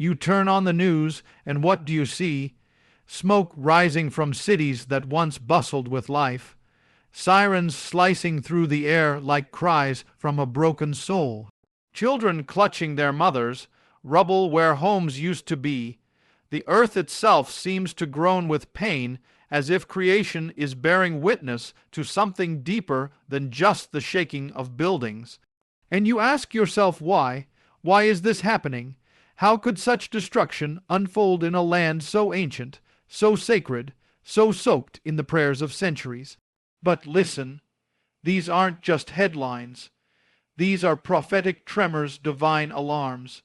You turn on the news, and what do you see? Smoke rising from cities that once bustled with life. Sirens slicing through the air like cries from a broken soul. Children clutching their mothers, rubble where homes used to be. The earth itself seems to groan with pain, as if creation is bearing witness to something deeper than just the shaking of buildings. And you ask yourself why? Why is this happening? How could such destruction unfold in a land so ancient, so sacred, so soaked in the prayers of centuries? But listen, these aren't just headlines. These are prophetic tremors, divine alarms.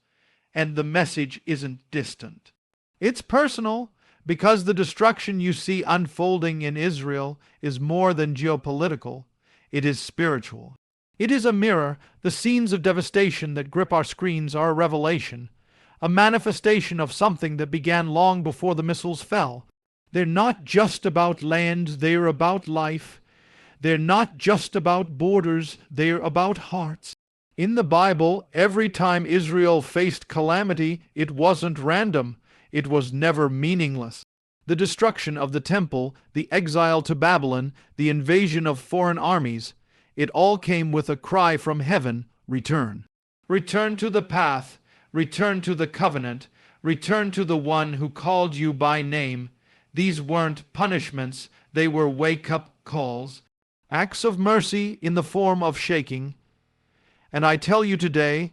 And the message isn't distant. It's personal, because the destruction you see unfolding in Israel is more than geopolitical. It is spiritual. It is a mirror. The scenes of devastation that grip our screens are a revelation, a manifestation of something that began long before the missiles fell. They're not just about land, they're about life. They're not just about borders, they're about hearts. In the Bible, every time Israel faced calamity, it wasn't random. It was never meaningless. The destruction of the temple, the exile to Babylon, the invasion of foreign armies, it all came with a cry from heaven, return. Return to the path, return to the covenant, return to the one who called you by name. These weren't punishments, they were wake-up calls, acts of mercy in the form of shaking. And I tell you today,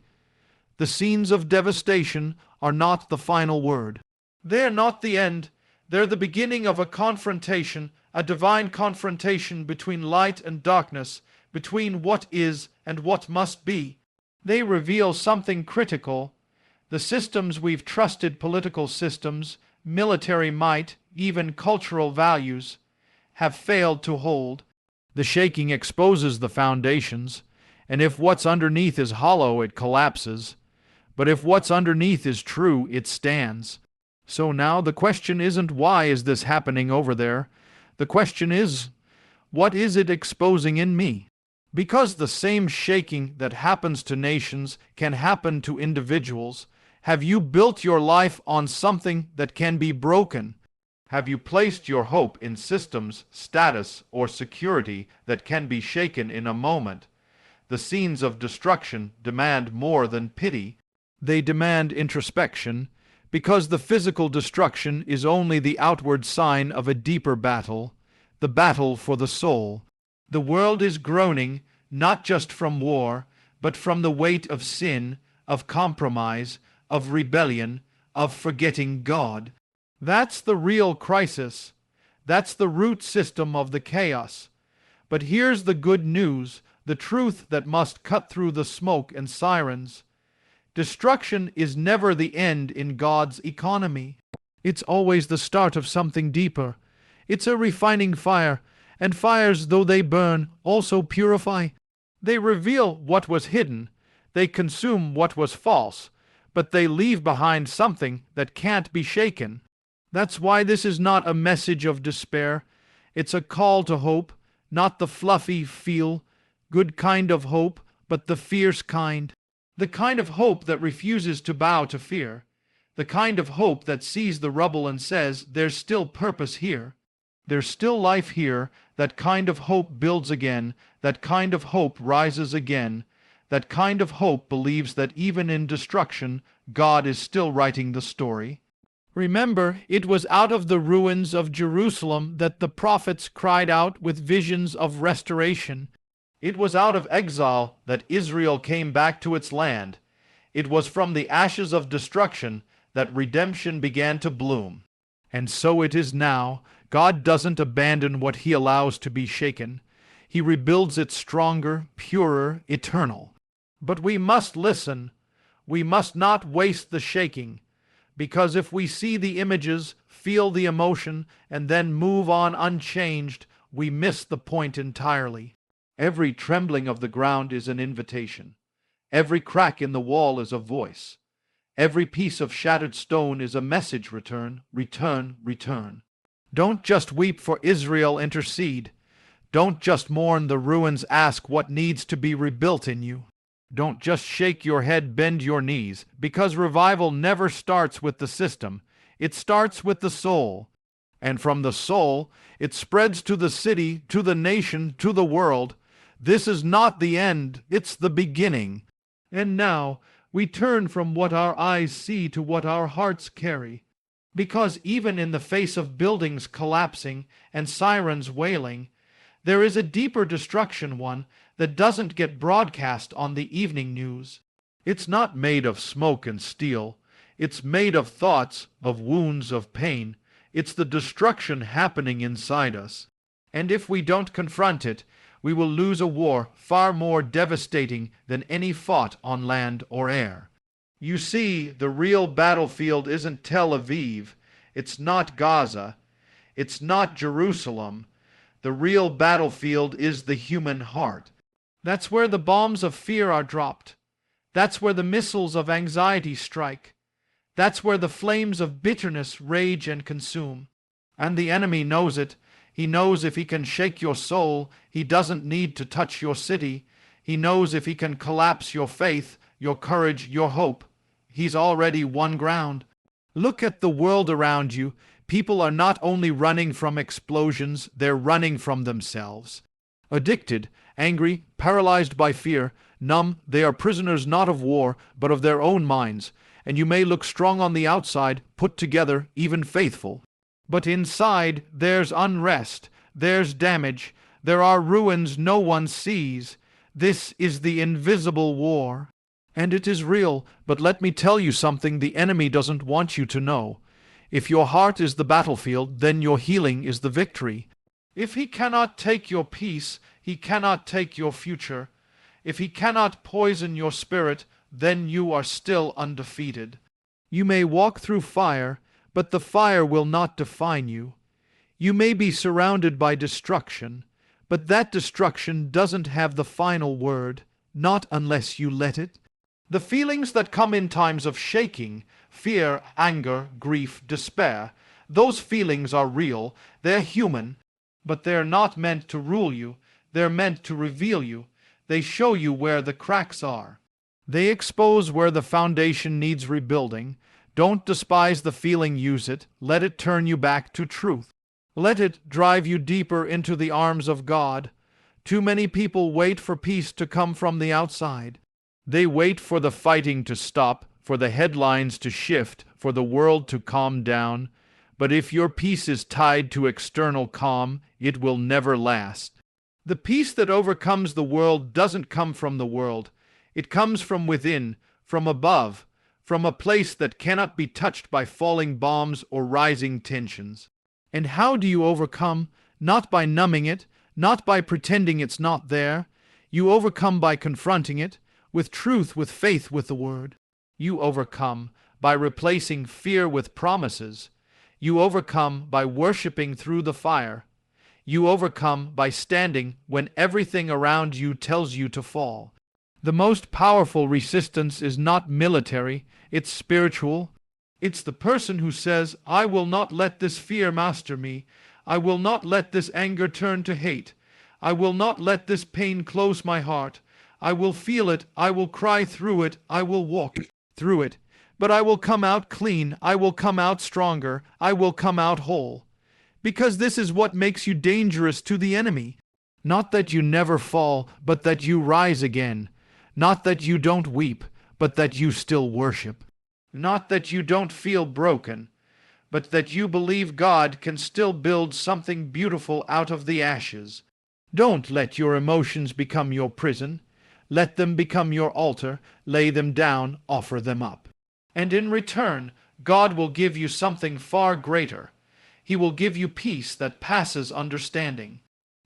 the scenes of devastation are not the final word. They're not the end. They're the beginning of a confrontation, a divine confrontation between light and darkness, between what is and what must be. They reveal something critical. The systems we've trusted, political systems, military might, even cultural values, have failed to hold. The shaking exposes the foundations, and if what's underneath is hollow, it collapses. But if what's underneath is true, it stands. So now the question isn't why is this happening over there? The question is, what is it exposing in me? Because the same shaking that happens to nations can happen to individuals, have you built your life on something that can be broken? Have you placed your hope in systems, status, or security that can be shaken in a moment? The scenes of destruction demand more than pity. They demand introspection, because the physical destruction is only the outward sign of a deeper battle, the battle for the soul. The world is groaning, not just from war, but from the weight of sin, of compromise, of rebellion, of forgetting God. That's the real crisis. That's the root system of the chaos. But here's the good news, the truth that must cut through the smoke and sirens. Destruction is never the end in God's economy. It's always the start of something deeper. It's a refining fire, and fires, though they burn, also purify. They reveal what was hidden. They consume what was false, but they leave behind something that can't be shaken. That's why this is not a message of despair. It's a call to hope, not the fluffy feel, good kind of hope, but the fierce kind. The kind of hope that refuses to bow to fear. The kind of hope that sees the rubble and says, there's still purpose here. There's still life here. That kind of hope builds again. That kind of hope rises again. That kind of hope believes that even in destruction, God is still writing the story. Remember, it was out of the ruins of Jerusalem that the prophets cried out with visions of restoration. It was out of exile that Israel came back to its land. It was from the ashes of destruction that redemption began to bloom. And so it is now. God doesn't abandon what He allows to be shaken. He rebuilds it stronger, purer, eternal. But we must listen. We must not waste the shaking, because if we see the images, feel the emotion, and then move on unchanged, we miss the point entirely. Every trembling of the ground is an invitation. Every crack in the wall is a voice. Every piece of shattered stone is a message. Return, return, return. Don't just weep for Israel, intercede. Don't just mourn the ruins, ask what needs to be rebuilt in you. Don't just shake your head, bend your knees, because revival never starts with the system. It starts with the soul. And from the soul, it spreads to the city, to the nation, to the world. This is not the end, it's the beginning. And now we turn from what our eyes see to what our hearts carry. Because even in the face of buildings collapsing and sirens wailing, there is a deeper destruction one that doesn't get broadcast on the evening news. It's not made of smoke and steel. It's made of thoughts, of wounds, of pain. It's the destruction happening inside us. And if we don't confront it, we will lose a war far more devastating than any fought on land or air. You see, the real battlefield isn't Tel Aviv. It's not Gaza. It's not Jerusalem. The real battlefield is the human heart. That's where the bombs of fear are dropped. That's where the missiles of anxiety strike. That's where the flames of bitterness rage and consume. And the enemy knows it. He knows if he can shake your soul, he doesn't need to touch your city. He knows if he can collapse your faith, your courage, your hope. He's already won ground. Look at the world around you. People are not only running from explosions, they're running from themselves. Addicted, angry, paralyzed by fear, numb, they are prisoners not of war, but of their own minds. And you may look strong on the outside, put together, even faithful. But inside, there's unrest, there's damage, there are ruins no one sees. This is the invisible war. And it is real, but let me tell you something the enemy doesn't want you to know. If your heart is the battlefield, then your healing is the victory. If he cannot take your peace, he cannot take your future. If he cannot poison your spirit, then you are still undefeated. You may walk through fire, but the fire will not define you. You may be surrounded by destruction, but that destruction doesn't have the final word, not unless you let it. The feelings that come in times of shaking, fear, anger, grief, despair, those feelings are real, they're human, but they're not meant to rule you, they're meant to reveal you. They show you where the cracks are. They expose where the foundation needs rebuilding. Don't despise the feeling, use it. Let it turn you back to truth. Let it drive you deeper into the arms of God. Too many people wait for peace to come from the outside. They wait for the fighting to stop, for the headlines to shift, for the world to calm down. But if your peace is tied to external calm, it will never last. The peace that overcomes the world doesn't come from the world. It comes from within, from above, from a place that cannot be touched by falling bombs or rising tensions. And how do you overcome? Not by numbing it, not by pretending it's not there. You overcome by confronting it, with truth, with faith, with the word. You overcome by replacing fear with promises. You overcome by worshiping through the fire. You overcome by standing when everything around you tells you to fall. The most powerful resistance is not military, it's spiritual. It's the person who says, I will not let this fear master me. I will not let this anger turn to hate. I will not let this pain close my heart. I will feel it, I will cry through it, I will walk through it. But I will come out clean, I will come out stronger, I will come out whole. Because this is what makes you dangerous to the enemy. Not that you never fall, but that you rise again. Not that you don't weep, but that you still worship. Not that you don't feel broken, but that you believe God can still build something beautiful out of the ashes. Don't let your emotions become your prison. Let them become your altar. Lay them down, offer them up. And in return, God will give you something far greater. He will give you peace that passes understanding,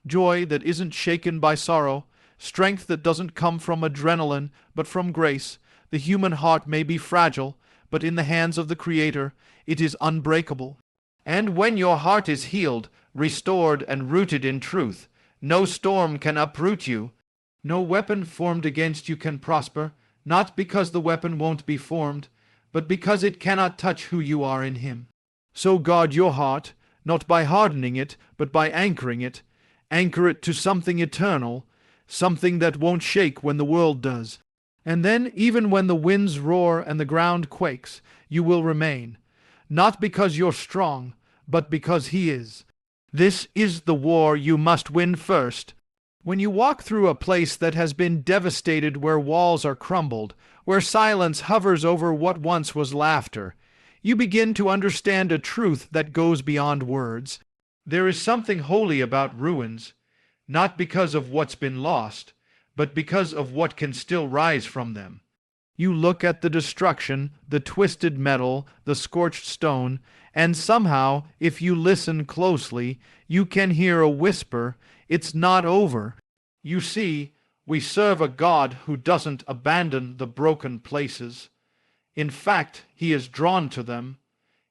joy that isn't shaken by sorrow, strength that doesn't come from adrenaline, but from grace. The human heart may be fragile, but in the hands of the Creator, it is unbreakable. And when your heart is healed, restored, and rooted in truth, no storm can uproot you. No weapon formed against you can prosper, not because the weapon won't be formed, but because it cannot touch who you are in Him. So guard your heart, not by hardening it, but by anchoring it. Anchor it to something eternal, something that won't shake when the world does. And then, even when the winds roar and the ground quakes, you will remain, not because you're strong, but because He is. This is the war you must win first. When you walk through a place that has been devastated, where walls are crumbled, where silence hovers over what once was laughter, you begin to understand a truth that goes beyond words. There is something holy about ruins, not because of what's been lost, but because of what can still rise from them. You look at the destruction, the twisted metal, the scorched stone, and somehow, if you listen closely, you can hear a whisper, "It's not over." You see, we serve a God who doesn't abandon the broken places. In fact, He is drawn to them.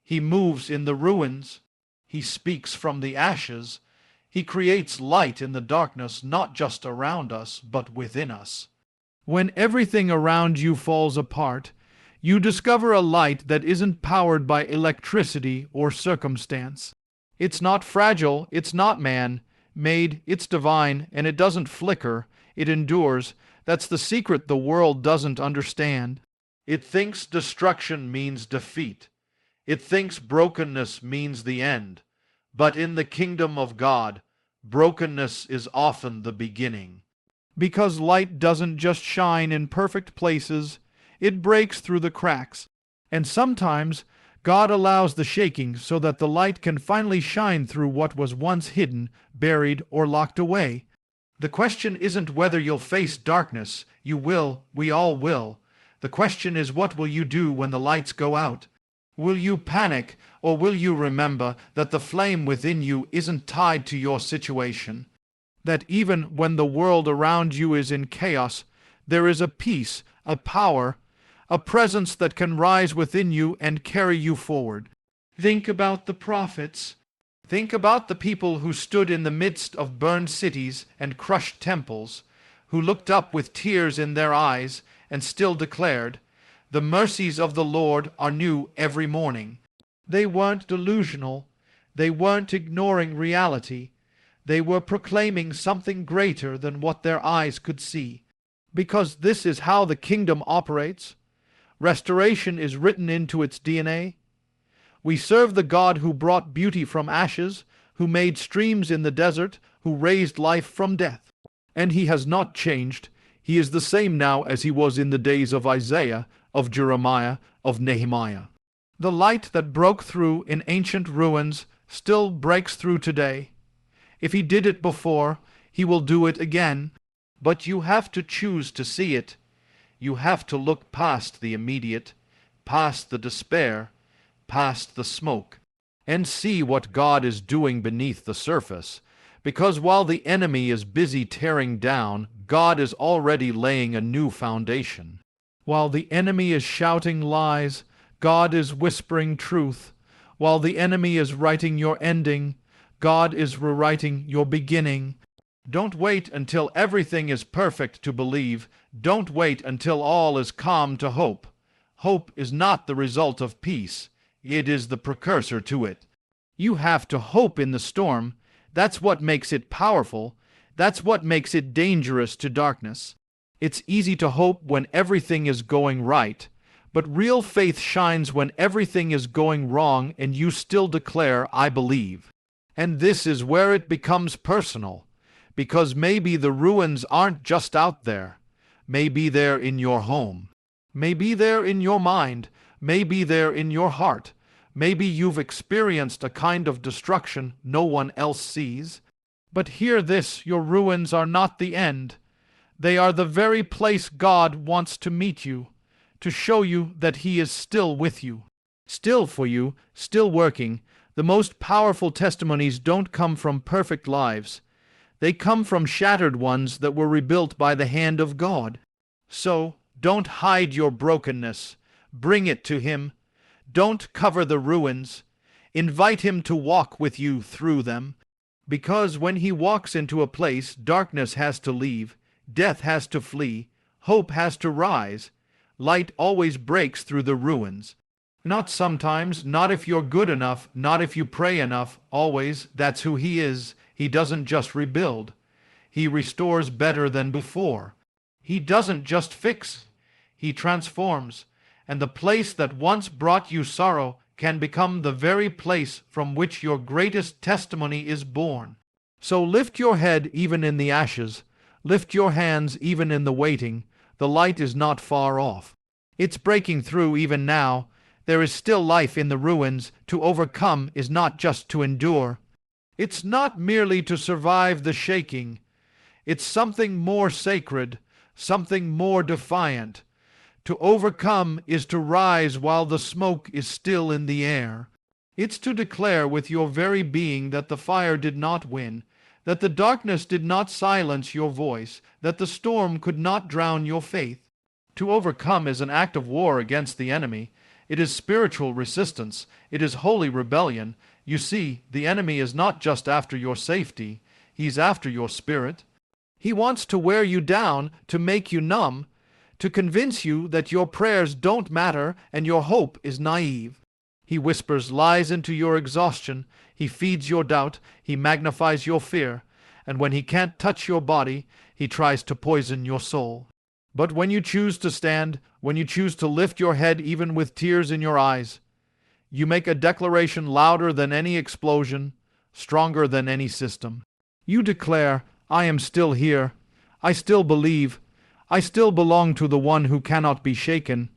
He moves in the ruins. He speaks from the ashes. He creates light in the darkness, not just around us, but within us. When everything around you falls apart, you discover a light that isn't powered by electricity or circumstance. It's not fragile, it's not man-made, it's divine, and it doesn't flicker, it endures. That's the secret the world doesn't understand. It thinks destruction means defeat. It thinks brokenness means the end. But in the kingdom of God, brokenness is often the beginning. Because light doesn't just shine in perfect places, it breaks through the cracks. And sometimes God allows the shaking so that the light can finally shine through what was once hidden, buried, or locked away. The question isn't whether you'll face darkness. You will. We all will. The question is, what will you do when the lights go out? Will you panic, or will you remember that the flame within you isn't tied to your situation? That even when the world around you is in chaos, there is a peace, a power, a presence that can rise within you and carry you forward. Think about the prophets. Think about the people who stood in the midst of burned cities and crushed temples, who looked up with tears in their eyes and still declared, "The mercies of the Lord are new every morning." They weren't delusional. They weren't ignoring reality. They were proclaiming something greater than what their eyes could see. Because this is how the kingdom operates. Restoration is written into its DNA. We serve the God who brought beauty from ashes, who made streams in the desert, who raised life from death. And He has not changed. He is the same now as He was in the days of Isaiah, of Jeremiah, of Nehemiah. The light that broke through in ancient ruins still breaks through today. If He did it before, He will do it again. But you have to choose to see it. You have to look past the immediate, past the despair, past the smoke, and see what God is doing beneath the surface. Because while the enemy is busy tearing down, God is already laying a new foundation. While the enemy is shouting lies, God is whispering truth. While the enemy is writing your ending, God is rewriting your beginning. Don't wait until everything is perfect to believe. Don't wait until all is calm to hope. Hope is not the result of peace. It is the precursor to it. You have to hope in the storm. That's what makes it powerful. That's what makes it dangerous to darkness. It's easy to hope when everything is going right, but real faith shines when everything is going wrong and you still declare, "I believe." And this is where it becomes personal, because maybe the ruins aren't just out there. Maybe they're in your home. Maybe they're in your mind. Maybe they're in your heart. Maybe you've experienced a kind of destruction no one else sees. But hear this, your ruins are not the end. They are the very place God wants to meet you, to show you that He is still with you, still for you, still working. The most powerful testimonies don't come from perfect lives. They come from shattered ones that were rebuilt by the hand of God. So, don't hide your brokenness. Bring it to Him. Don't cover the ruins. Invite Him to walk with you through them. Because when He walks into a place, darkness has to leave, death has to flee, hope has to rise. Light always breaks through the ruins. Not sometimes, not if you're good enough, not if you pray enough, always. That's who He is. He doesn't just rebuild. He restores better than before. He doesn't just fix. He transforms, and the place that once brought you sorrow can become the very place from which your greatest testimony is born. So lift your head even in the ashes, lift your hands even in the waiting. The light is not far off. It's breaking through even now. There is still life in the ruins. To overcome is not just to endure. It's not merely to survive the shaking. It's something more sacred, something more defiant. To overcome is to rise while the smoke is still in the air. It's to declare with your very being that the fire did not win, that the darkness did not silence your voice, that the storm could not drown your faith. To overcome is an act of war against the enemy. It is spiritual resistance. It is holy rebellion. You see, the enemy is not just after your safety. He's after your spirit. He wants to wear you down, to make you numb, to convince you that your prayers don't matter and your hope is naive. He whispers lies into your exhaustion. He feeds your doubt. He magnifies your fear. And when he can't touch your body, he tries to poison your soul. But when you choose to stand, when you choose to lift your head even with tears in your eyes, you make a declaration louder than any explosion, stronger than any system. You declare, I am still here. I still believe. I still belong to the one who cannot be shaken.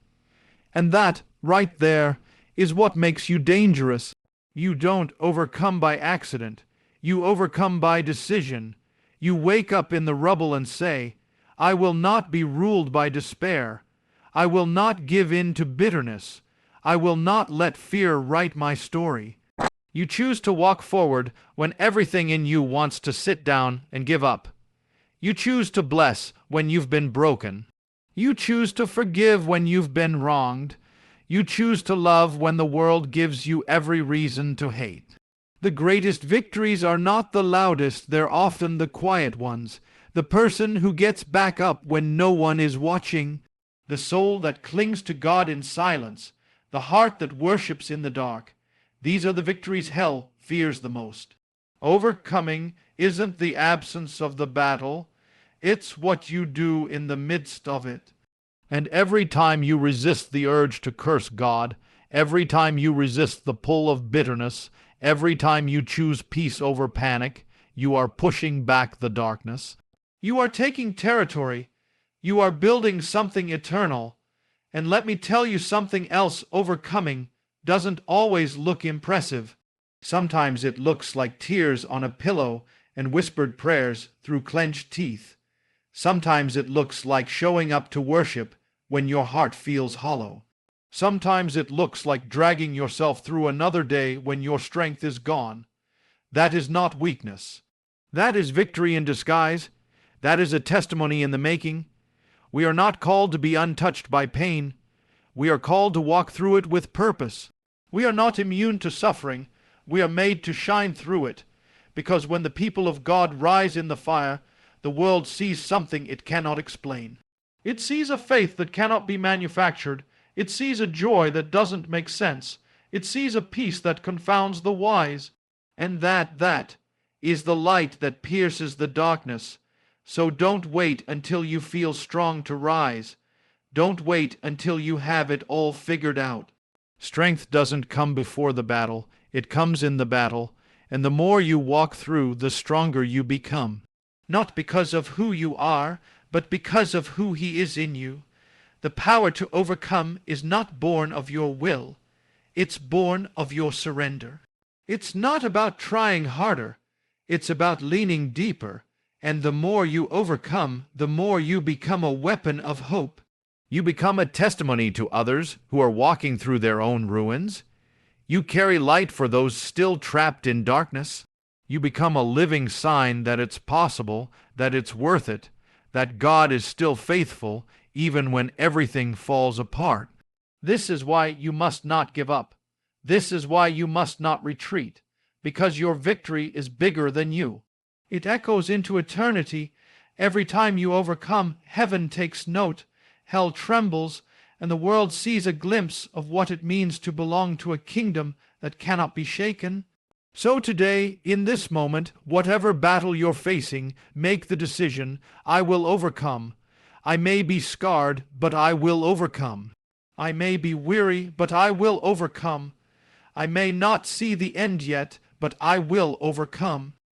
And that, right there, is what makes you dangerous. You don't overcome by accident. You overcome by decision. You wake up in the rubble and say, I will not be ruled by despair. I will not give in to bitterness. I will not let fear write my story. You choose to walk forward when everything in you wants to sit down and give up. You choose to bless when you've been broken. You choose to forgive when you've been wronged. You choose to love when the world gives you every reason to hate. The greatest victories are not the loudest, they're often the quiet ones. The person who gets back up when no one is watching. The soul that clings to God in silence. The heart that worships in the dark. These are the victories hell fears the most. Overcoming isn't the absence of the battle. It's what you do in the midst of it. And every time you resist the urge to curse God, every time you resist the pull of bitterness, every time you choose peace over panic, you are pushing back the darkness. You are taking territory. You are building something eternal. And let me tell you something else, overcoming doesn't always look impressive. Sometimes it looks like tears on a pillow and whispered prayers through clenched teeth. Sometimes it looks like showing up to worship when your heart feels hollow. Sometimes it looks like dragging yourself through another day when your strength is gone. That is not weakness. That is victory in disguise. That is a testimony in the making. We are not called to be untouched by pain. We are called to walk through it with purpose. We are not immune to suffering. We are made to shine through it, because when the people of God rise in the fire, the world sees something it cannot explain. It sees a faith that cannot be manufactured. It sees a joy that doesn't make sense. It sees a peace that confounds the wise. And that is the light that pierces the darkness. So don't wait until you feel strong to rise. Don't wait until you have it all figured out. Strength doesn't come before the battle. It comes in the battle. And the more you walk through, the stronger you become. Not because of who you are, but because of who He is in you. The power to overcome is not born of your will. It's born of your surrender. It's not about trying harder. It's about leaning deeper. And the more you overcome, the more you become a weapon of hope. You become a testimony to others who are walking through their own ruins. You carry light for those still trapped in darkness. You become a living sign that it's possible, that it's worth it, that God is still faithful even when everything falls apart. This is why you must not give up. This is why you must not retreat, because your victory is bigger than you. It echoes into eternity. Every time you overcome, heaven takes note, hell trembles, and the world sees a glimpse of what it means to belong to a kingdom that cannot be shaken. So today, in this moment, whatever battle you're facing, make the decision, I will overcome. I may be scarred, but I will overcome. I may be weary, but I will overcome. I may not see the end yet, but I will overcome.